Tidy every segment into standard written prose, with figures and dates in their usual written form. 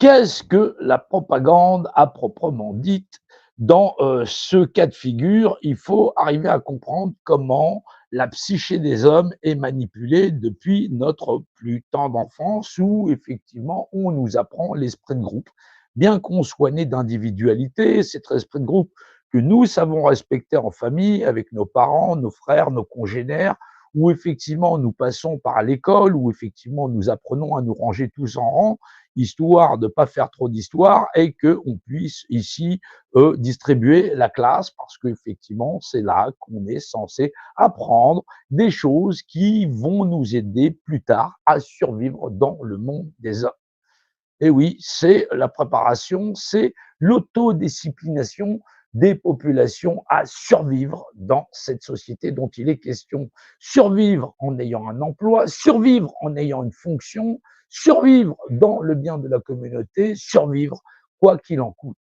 Qu'est-ce que la propagande à proprement dite? Dans, ce cas de figure, il faut arriver à comprendre comment la psyché des hommes est manipulée depuis notre plus tendre enfance où effectivement on nous apprend l'esprit de groupe. Bien qu'on soit né d'individualité, cet esprit de groupe que nous savons respecter en famille avec nos parents, nos frères, nos congénères, où effectivement nous passons par l'école, où effectivement nous apprenons à nous ranger tous en rang, histoire de ne pas faire trop d'histoire et qu'on puisse ici distribuer la classe parce qu'effectivement, c'est là qu'on est censé apprendre des choses qui vont nous aider plus tard à survivre dans le monde des hommes. Et oui, c'est la préparation, c'est l'autodisciplination des populations à survivre dans cette société dont il est question. Survivre en ayant un emploi, survivre en ayant une fonction, survivre dans le bien de la communauté, survivre quoi qu'il en coûte.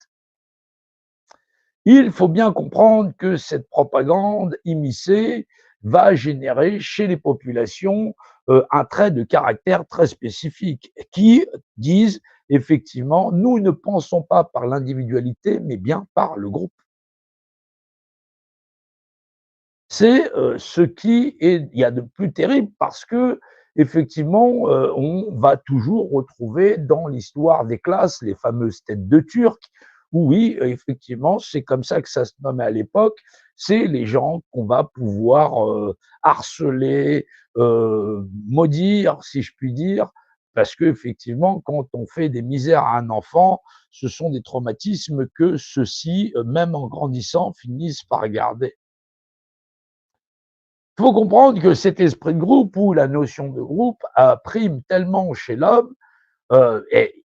Il faut bien comprendre que cette propagande immiscée va générer chez les populations un trait de caractère très spécifique qui disent effectivement, nous ne pensons pas par l'individualité, mais bien par le groupe. C'est ce qui est, il y a de plus terrible parce que effectivement, on va toujours retrouver dans l'histoire des classes les fameuses têtes de Turc, où oui, effectivement, c'est comme ça que ça se nommait à l'époque. C'est les gens qu'on va pouvoir harceler, maudire, si je puis dire, parce qu'effectivement, quand on fait des misères à un enfant, ce sont des traumatismes que ceux-ci, même en grandissant, finissent par garder. Il faut comprendre que cet esprit de groupe ou la notion de groupe prime tellement chez l'homme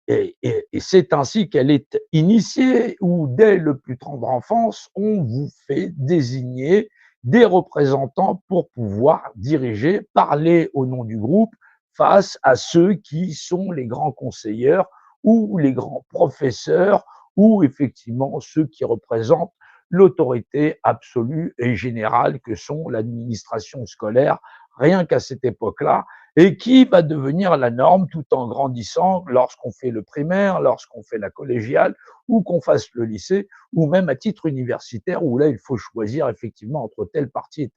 et c'est ainsi qu'elle est initiée, où dès le plus tendre enfance, on vous fait désigner des représentants pour pouvoir diriger, parler au nom du groupe face à ceux qui sont les grands conseilleurs ou les grands professeurs ou effectivement ceux qui représentent l'autorité absolue et générale que sont l'administration scolaire, rien qu'à cette époque-là, et qui va devenir la norme tout en grandissant lorsqu'on fait le primaire, lorsqu'on fait la collégiale, ou qu'on fasse le lycée, ou même à titre universitaire, où là, il faut choisir effectivement entre tel parti,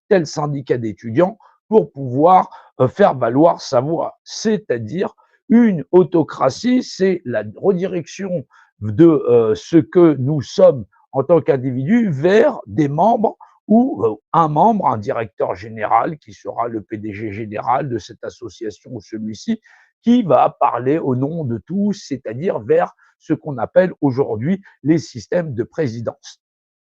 tel syndicat d'étudiants, pour pouvoir faire valoir sa voix. C'est-à-dire une autocratie, c'est la redirection de ce que nous sommes en tant qu'individu vers des membres ou un membre, un directeur général qui sera le PDG général de cette association ou celui-ci, qui va parler au nom de tous, c'est-à-dire vers ce qu'on appelle aujourd'hui les systèmes de présidence.